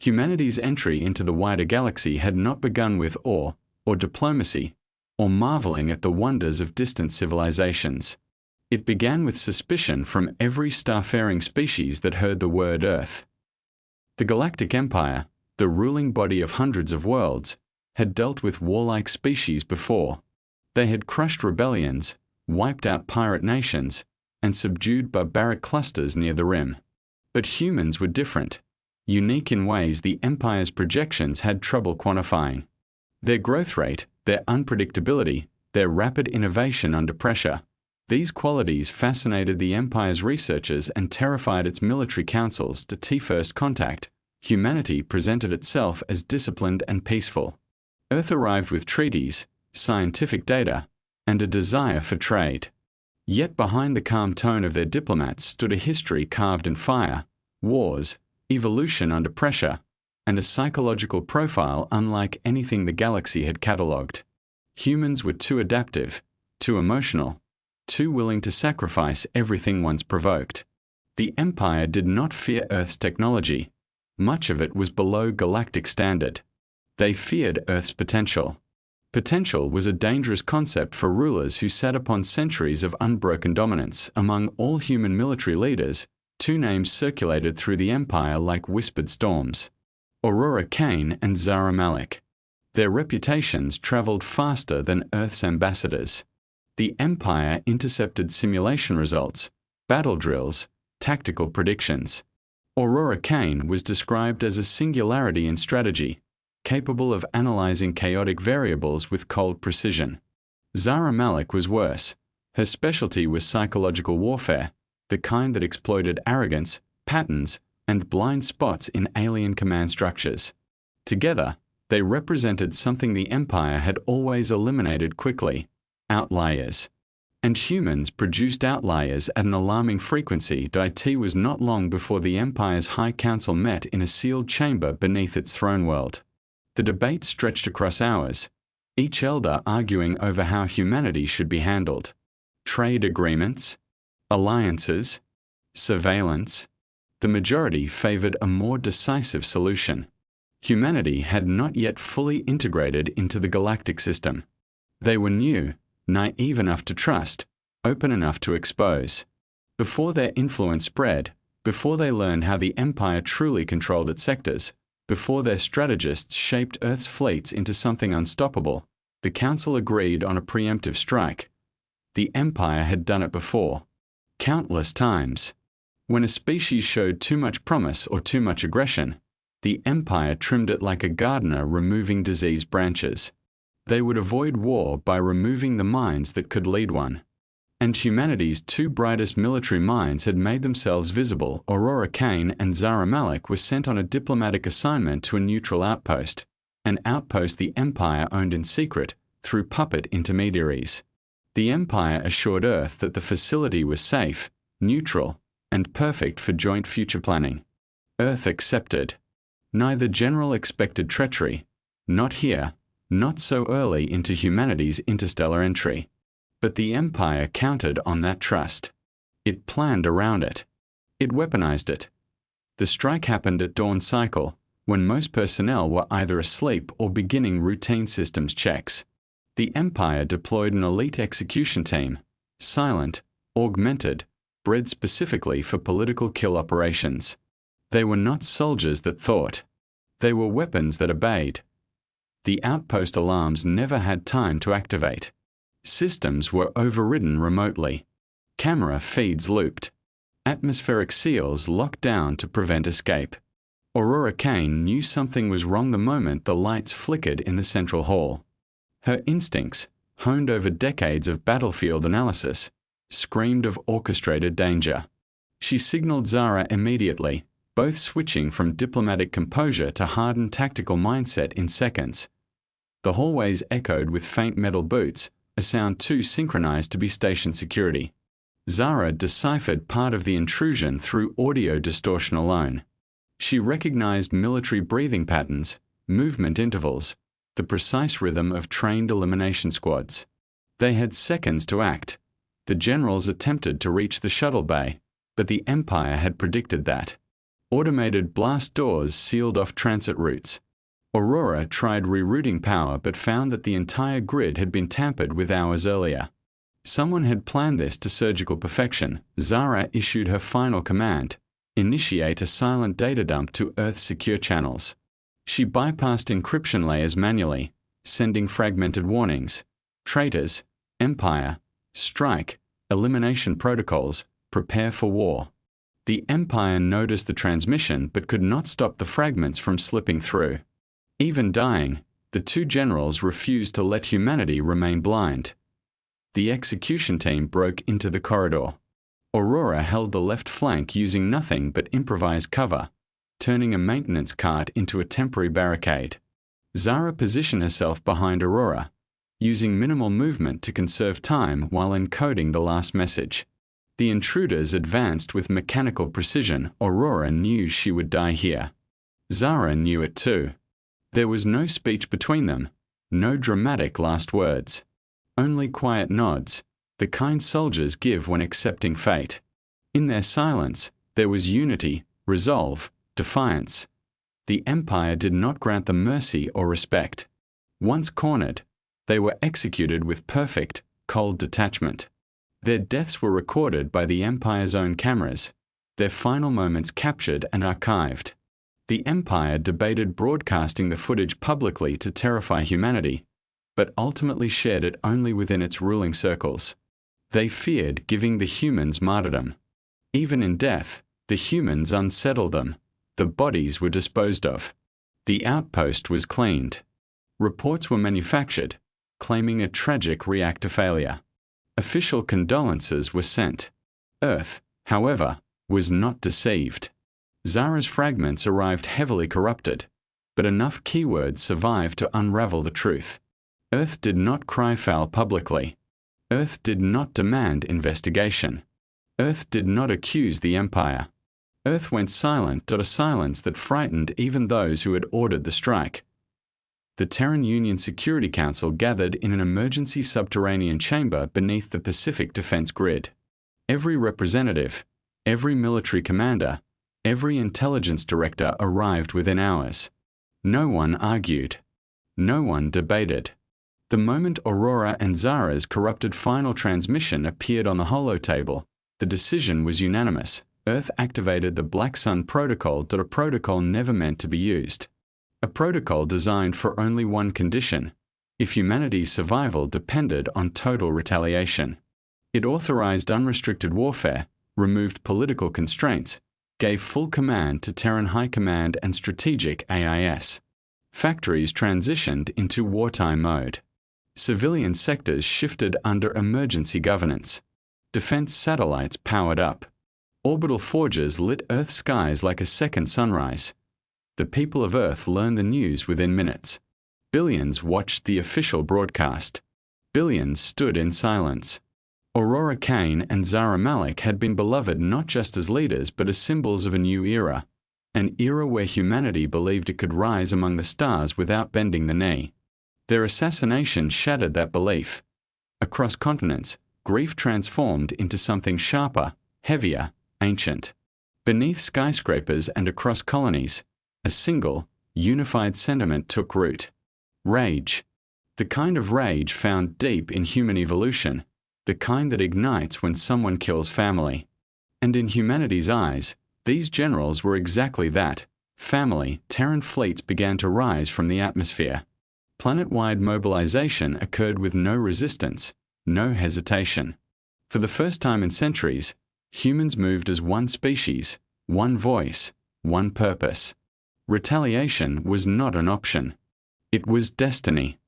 Humanity's entry into the wider galaxy had not begun with awe, or diplomacy, or marveling at the wonders of distant civilizations. It began with suspicion from every starfaring species that heard the word Earth. The Galactic Empire, the ruling body of hundreds of worlds, had dealt with warlike species before. They had crushed rebellions, wiped out pirate nations, and subdued barbaric clusters near the rim. But humans were different, unique in ways the Empire's projections had trouble quantifying. Their growth rate, their unpredictability, their rapid innovation under pressure, these qualities fascinated the Empire's researchers and terrified its military councils. To first contact, humanity presented itself as disciplined and peaceful. Earth arrived with treaties, scientific data, and a desire for trade. Yet behind the calm tone of their diplomats stood a history carved in fire, wars, evolution under pressure, and a psychological profile unlike anything the galaxy had catalogued. Humans were too adaptive, too emotional, too willing to sacrifice everything once provoked. The Empire did not fear Earth's technology. Much of it was below galactic standard. They feared Earth's potential. Potential was a dangerous concept for rulers who sat upon centuries of unbroken dominance. Among all human military leaders, two names circulated through the Empire like whispered storms: Aurora Kane and Zara Malik. Their reputations traveled faster than Earth's ambassadors. The Empire intercepted simulation results, battle drills, tactical predictions. Aurora Kane was described as a singularity in strategy, capable of analyzing chaotic variables with cold precision. Zara Malik was worse. Her specialty was psychological warfare, the kind that exploited arrogance, patterns, and blind spots in alien command structures. Together, they represented something the Empire had always eliminated quickly: outliers. And humans produced outliers at an alarming frequency. It was not long before the Empire's High Council met in a sealed chamber beneath its throne world. The debate stretched across hours, each elder arguing over how humanity should be handled. Trade agreements, alliances, surveillance. The majority favored a more decisive solution. Humanity had not yet fully integrated into the galactic system. They were new, naive enough to trust, open enough to expose. Before their influence spread, before they learned how the Empire truly controlled its sectors, before their strategists shaped Earth's fleets into something unstoppable, the Council agreed on a preemptive strike. The Empire had done it before, countless times. When a species showed too much promise or too much aggression, the Empire trimmed it like a gardener removing diseased branches. They would avoid war by removing the minds that could lead one. And humanity's two brightest military minds had made themselves visible. Aurora Kane and Zara Malik were sent on a diplomatic assignment to a neutral outpost, an outpost the Empire owned in secret through puppet intermediaries. The Empire assured Earth that the facility was safe, neutral, and perfect for joint future planning. Earth accepted. Neither general expected treachery, not here, not so early into humanity's interstellar entry. But the Empire counted on that trust. It planned around it. It weaponized it. The strike happened at dawn cycle, when most personnel were either asleep or beginning routine systems checks. The Empire deployed an elite execution team, silent, augmented, bred specifically for political kill operations. They were not soldiers that thought. They were weapons that obeyed. The outpost alarms never had time to activate. Systems were overridden remotely. Camera feeds looped. Atmospheric seals locked down to prevent escape. Aurora Kane knew something was wrong the moment the lights flickered in the central hall. Her instincts, honed over decades of battlefield analysis, screamed of orchestrated danger. She signaled Zara immediately, both switching from diplomatic composure to hardened tactical mindset in seconds. The hallways echoed with faint metal boots, a sound too synchronized to be station security. Zara deciphered part of the intrusion through audio distortion alone. She recognized military breathing patterns, movement intervals, the precise rhythm of trained elimination squads. They had seconds to act. The generals attempted to reach the shuttle bay, but the Empire had predicted that. Automated blast doors sealed off transit routes. Aurora tried rerouting power but found that the entire grid had been tampered with hours earlier. Someone had planned this to surgical perfection. Zara issued her final command: initiate a silent data dump to Earth's secure channels. She bypassed encryption layers manually, sending fragmented warnings: traitors, Empire, strike, elimination protocols, prepare for war. The Empire noticed the transmission but could not stop the fragments from slipping through. Even dying, the two generals refused to let humanity remain blind. The execution team broke into the corridor. Aurora held the left flank using nothing but improvised cover, turning a maintenance cart into a temporary barricade. Zara positioned herself behind Aurora, using minimal movement to conserve time while encoding the last message. The intruders advanced with mechanical precision. Aurora knew she would die here. Zara knew it too. There was no speech between them, no dramatic last words. Only quiet nods, the kind soldiers give when accepting fate. In their silence, there was unity, resolve, defiance. The Empire did not grant them mercy or respect. Once cornered, they were executed with perfect, cold detachment. Their deaths were recorded by the Empire's own cameras, their final moments captured and archived. The Empire debated broadcasting the footage publicly to terrify humanity, but ultimately shared it only within its ruling circles. They feared giving the humans martyrdom. Even in death, the humans unsettled them. The bodies were disposed of. The outpost was cleaned. Reports were manufactured, claiming a tragic reactor failure. Official condolences were sent. Earth, however, was not deceived. Zara's fragments arrived heavily corrupted, but enough keywords survived to unravel the truth. Earth did not cry foul publicly. Earth did not demand investigation. Earth did not accuse the Empire. Earth went silent, a silence that frightened even those who had ordered the strike. The Terran Union Security Council gathered in an emergency subterranean chamber beneath the Pacific Defense Grid. Every representative, every military commander, every intelligence director arrived within hours. No one argued. No one debated. The moment Aurora and Zara's corrupted final transmission appeared on the holotable, the decision was unanimous. Earth activated the Black Sun Protocol, a protocol never meant to be used. A protocol designed for only one condition: if humanity's survival depended on total retaliation. It authorized unrestricted warfare, removed political constraints, gave full command to Terran High Command and strategic AIS. Factories transitioned into wartime mode. Civilian sectors shifted under emergency governance. Defense satellites powered up. Orbital forges lit Earth's skies like a second sunrise. The people of Earth learned the news within minutes. Billions watched the official broadcast. Billions stood in silence. Aurora Kane and Zara Malik had been beloved not just as leaders but as symbols of a new era, an era where humanity believed it could rise among the stars without bending the knee. Their assassination shattered that belief. Across continents, grief transformed into something sharper, heavier, ancient. Beneath skyscrapers and across colonies, a single, unified sentiment took root. Rage. The kind of rage found deep in human evolution, the kind that ignites when someone kills family. And in humanity's eyes, these generals were exactly that. Family. Terran fleets began to rise from the atmosphere. Planet-wide mobilization occurred with no resistance, no hesitation. For the first time in centuries, humans moved as one species, one voice, one purpose. Retaliation was not an option. It was destiny.